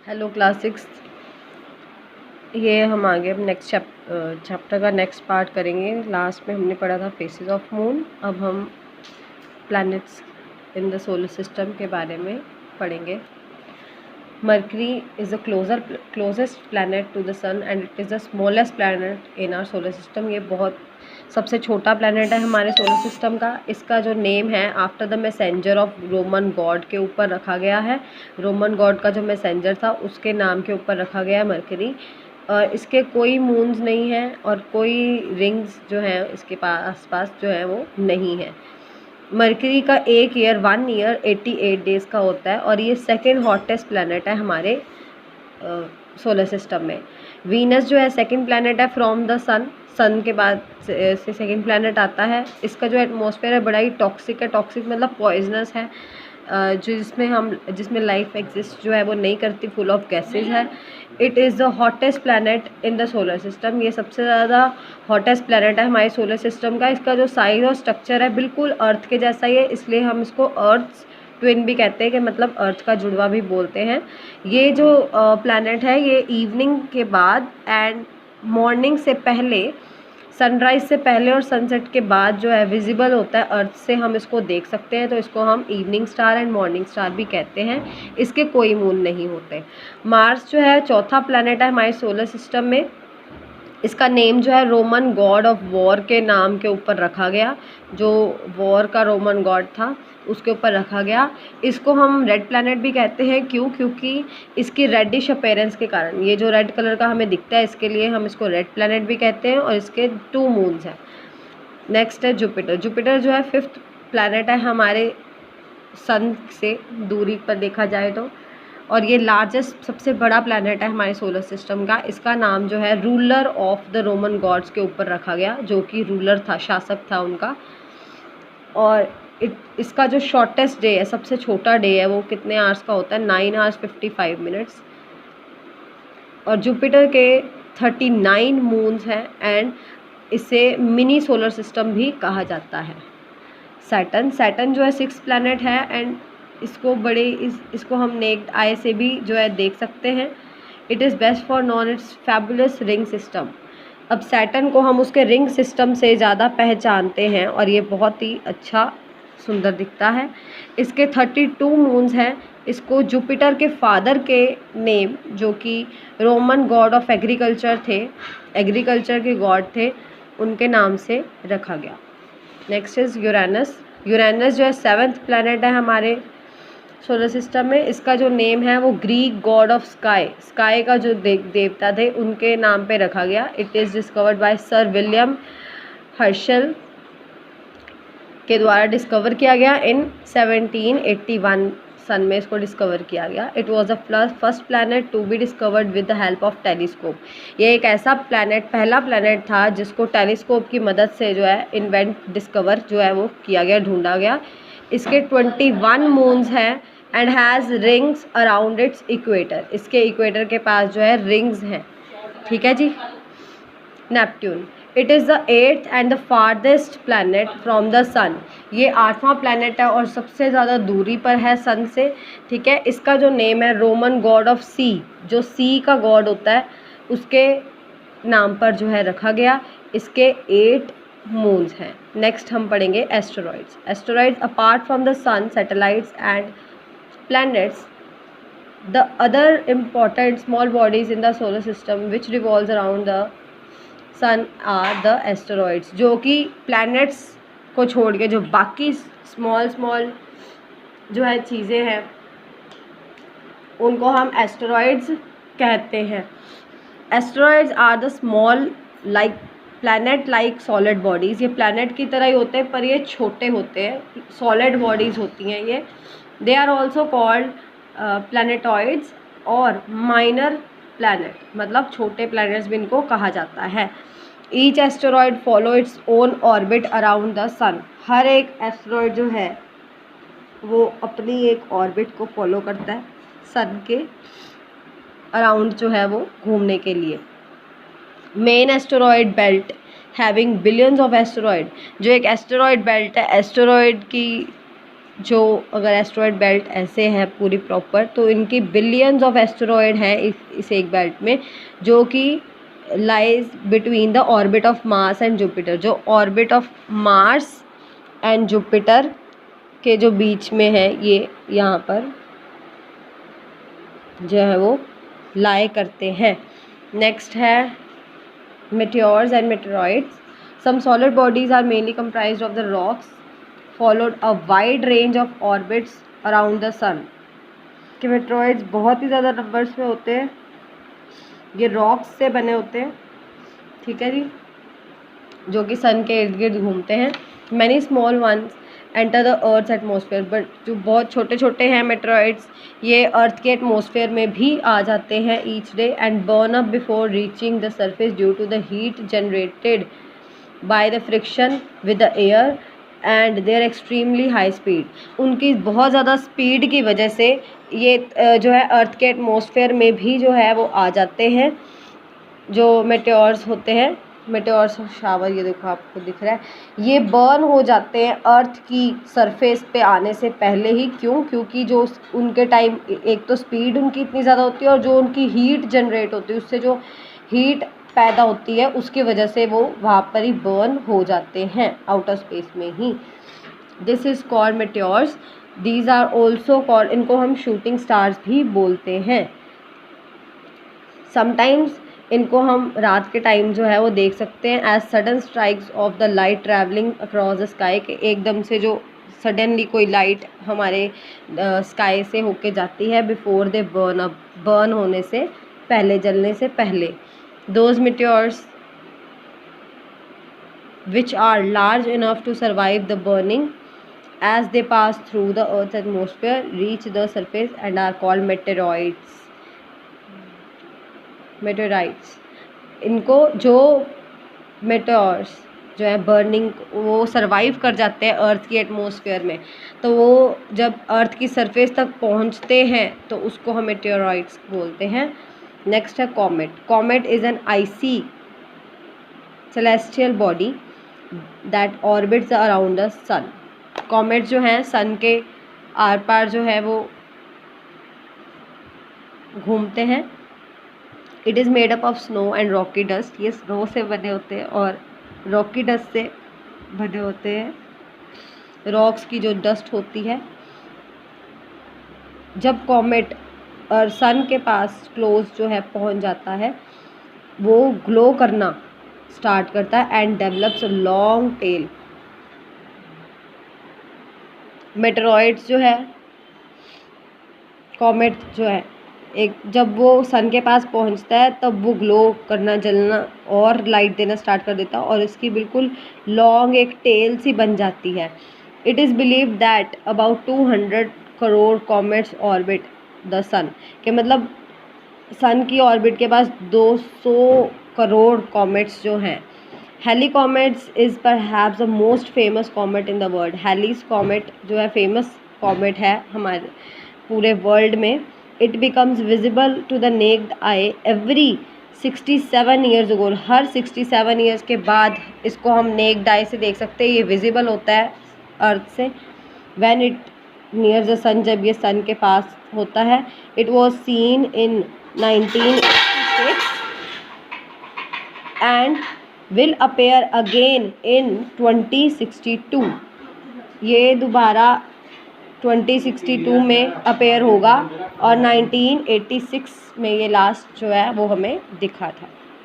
Hello class 6। ये हम आगे अब नेक्स्ट चैप्टर का नेक्स्ट पार्ट करेंगे। लास्ट में हमने पढ़ा था फेसेस ऑफ मून। अब हम planets in the solar system के बारे में पढ़ेंगे। Mercury is the closest planet to the sun and it is the smallest planet in our solar system. ये बहुत सबसे छोटा प्लैनेट है हमारे सोलर सिस्टम का। इसका जो नेम है after the messenger of Roman God के ऊपर रखा गया है। रोमन गॉड का जो मैसेंजर था उसके नाम के ऊपर रखा गया है मरकरी। और इसके कोई मून्स नहीं हैं और कोई रिंग्स जो हैं इसके आसपास जो है वो नहीं है। मरकरी का 1 ईयर 88 डेज़ का होता है और ये सेकंड हॉटेस्ट प्लैनेट है हमारे सोलर सिस्टम में। वीनस जो है सेकंड प्लैनेट है फ्रॉम द सन के बाद से सेकंड प्लैनेट आता है। इसका जो एटमॉस्फेयर है बड़ा ही टॉक्सिक है। टॉक्सिक मतलब पॉइजनस है, जो जिसमें लाइफ एग्जिस्ट जो है वो नहीं करती, फुल ऑफ गैसेज है। It is the hottest planet in the solar system. ये सबसे ज़्यादा हॉटेस्ट प्लैनेट है हमारे सोलर सिस्टम का। इसका जो साइज और स्ट्रक्चर है बिल्कुल अर्थ के जैसा ही है, इसलिए हम इसको अर्थ ट्विन भी कहते हैं, कि मतलब अर्थ का जुड़वा भी बोलते हैं। ये जो प्लैनेट है ये इवनिंग के बाद एंड मॉर्निंग से पहले, सनराइज़ से पहले और सनसेट के बाद जो है विजिबल होता है अर्थ से, हम इसको देख सकते हैं। तो इसको हम evening star and morning star भी कहते हैं। इसके कोई मून नहीं होते। मार्स जो है चौथा प्लैनेट है हमारे सोलर सिस्टम में। इसका नेम जो है रोमन गॉड ऑफ वॉर के नाम के ऊपर रखा गया। जो वॉर का रोमन गॉड था उसके ऊपर रखा गया। इसको हम रेड प्लैनेट भी कहते हैं। क्योंकि इसकी रेडिश अपीयरेंस के कारण, ये जो रेड कलर का हमें दिखता है इसके लिए हम इसको रेड प्लैनेट भी कहते हैं। और इसके 2 मून्स हैं। नेक्स्ट है जुपिटर। जुपिटर जो है 5th प्लैनेट है हमारे सन से दूरी पर देखा जाए तो, और ये लार्जेस्ट सबसे बड़ा प्लैनेट है हमारे सोलर सिस्टम का। इसका नाम जो है ruler of the Roman gods के ऊपर रखा गया, जो कि रूलर था, शासक था उनका। और इसका जो शॉर्टेस्ट डे है, सबसे छोटा डे है, वो कितने आवर्स का होता है? 9 hours 55 minutes। और जुपिटर के 39 मून्स हैं एंड इसे मिनी सोलर सिस्टम भी कहा जाता है। सैटर्न जो है 6th प्लैनेट है एंड इसको हम नेक्ड आई से भी जो है देख सकते हैं। It is best for non it's fabulous ring system. अब सैटर्न को हम उसके रिंग सिस्टम से ज़्यादा पहचानते हैं और ये बहुत ही अच्छा सुंदर दिखता है। इसके 32 मून्स हैं। इसको जुपिटर के फादर के नेम, जो कि रोमन गॉड ऑफ एग्रीकल्चर थे, एग्रीकल्चर के गॉड थे, उनके नाम से रखा गया। Next is Uranus. यूरेनस जो है 7th प्लैनेट है हमारे सोलर सिस्टम में। इसका जो नेम है वो ग्रीक गॉड ऑफ स्काई का जो देवता थे उनके नाम पे रखा गया। It is discovered by sir William Herschel के द्वारा डिस्कवर किया गया इन 1781 सन में इसको डिस्कवर किया गया। It was the first planet to be discovered with the help of telescope. ये एक ऐसा पहला प्लैनेट था जिसको टेलीस्कोप की मदद से जो है डिस्कवर जो है वो किया गया, ढूंढा गया। इसके 21 मून्स हैं and has rings around its equator. इसके इक्वेटर के पास जो है रिंग्स हैं। ठीक है जी। Neptune. It is the 8th and the farthest planet from the sun. ये 8वां प्लैनेट है और सबसे ज़्यादा दूरी पर है सन से। ठीक है। इसका जो नेम है रोमन गॉड ऑफ सी, जो सी का गॉड होता है उसके नाम पर जो है रखा गया। इसके 8 मून्स हैं। नेक्स्ट हम पढ़ेंगे asteroids. Asteroids apart from the sun, satellites and planets, the other important small bodies in the solar system which revolves around the sun are the asteroids। जो कि planets को छोड़ के जो बाकी स्मॉल जो है चीज़ें हैं उनको हम एस्टेरॉइड्स कहते हैं। Asteroids are the small like planet like solid bodies. ये प्लैनेट की तरह ही होते हैं पर ये छोटे होते हैं, सॉलिड बॉडीज़ होती हैं ये। दे आर ऑल्सो कॉल्ड प्लैनेटॉइड्स और माइनर प्लैनेट, मतलब छोटे प्लैनेट्स भी इनको कहा जाता है। Each asteroid follow its own orbit around the sun. हर एक एस्टेरॉयड जो है वो अपनी एक ऑर्बिट को फॉलो करता है सन के अराउंड जो है वो घूमने के लिए। Main asteroid belt having billions of asteroid. जो एक एस्टेरॉयड बेल्ट है, एस्टेरॉयड की जो अगर एस्टेरॉयड बेल्ट ऐसे है पूरी प्रॉपर, तो इनकी बिलियंस ऑफ एस्टेरॉयड हैं इस एक बेल्ट में, जो कि lies between the orbit of Mars and Jupiter. जो orbit of Mars and Jupiter के जो बीच में है, ये यहाँ पर जो है वो लाई करते हैं। नेक्स्ट है meteors and meteoroids. Some solid bodies are mainly comprised of the rocks, followed a wide range of orbits around the sun. कि meteoroids बहुत ही ज़्यादा नंबर्स में होते हैं, ये रॉक्स से बने होते हैं, ठीक है जी, जो कि सन के इर्द गिर्द घूमते हैं। Many small once enter the earth atmosphere, but जो बहुत छोटे छोटे हैं मेटेरॉइड्स, ये अर्थ के एटमॉस्फेयर में भी आ जाते हैं each day and burn up before reaching the surface due to the heat generated by the friction with the air and their extremely high speed. उनकी बहुत ज़्यादा स्पीड की वजह से ये जो है अर्थ के एटमॉस्फेयर में भी जो है वो आ जाते हैं, जो मेटेओर्स होते हैं, मेटेओर्स शावर, ये देखो आपको दिख रहा है, ये बर्न हो जाते हैं अर्थ की सरफेस पे आने से पहले ही। क्यों? क्योंकि जो उनके टाइम, एक तो स्पीड उनकी इतनी ज़्यादा होती है और जो उनकी हीट जनरेट होती है, उससे जो हीट पैदा होती है उसकी वजह से वो वहाँ पर ही बर्न हो जाते हैं आउटर स्पेस में ही। This is called meteors. These are also called, इनको हम शूटिंग स्टार्स भी बोलते हैं। समटाइम्स इनको हम रात के टाइम जो है वो देख सकते हैं as sudden strikes of the light travelling across the sky, के एकदम से जो सडनली कोई लाइट हमारे स्काई से होके जाती है before they burn up, burn होने से पहले, जलने से पहले। Those meteors which are large enough to survive the burning as they pass through the earth's atmosphere reach the surface and are called meteoroids. meteorites, इनको जो meteors जो है बर्निंग, वो सरवाइव कर जाते हैं अर्थ की एटमॉस्फेयर में, तो वो जब अर्थ की सरफेस तक पहुंचते हैं तो उसको हम meteoroids बोलते हैं। नेक्स्ट है comet. Comet is an icy celestial body that orbits around the sun. Comet जो हैं सन के आर पार जो है वो घूमते हैं। It is made up of snow and Rocky dust, ये स्नो से बने होते हैं और रॉकी डस्ट से बने होते हैं, रॉक्स की जो डस्ट होती है। जब कॉमेट और सन के पास क्लोज जो है पहुंच जाता है, वो ग्लो करना स्टार्ट करता है and develops a long tail. Meteoroids जो है, कॉमेट जो है, एक जब वो सन के पास पहुंचता है तब वो ग्लो करना, जलना और लाइट देना स्टार्ट कर देता है और इसकी बिल्कुल लॉन्ग एक टेल सी बन जाती है। It is believe that about 200 crore comets orbit the sun, के मतलब सन की ऑर्बिट के पास 200 करोड़ कॉमेट्स जो हैं। Halley comets is perhaps the most famous comet in the world. Halley's comet जो है फेमस कॉमेट है हमारे पूरे वर्ल्ड में। It becomes visible to the naked eye every 67 years ago. हर 67 ईयर्स के बाद इसको हम नेक्ड आई से देख सकते हैं, ये विजिबल होता है अर्थ से। व्हेन इट नियर द सन, जब ये सन के पास होता है। It was seen in 1986 and will appear again in 2062। ये दोबारा 2062 में अपेयर होगा और 1986 में ये लास्ट जो है वो हमें दिखा था।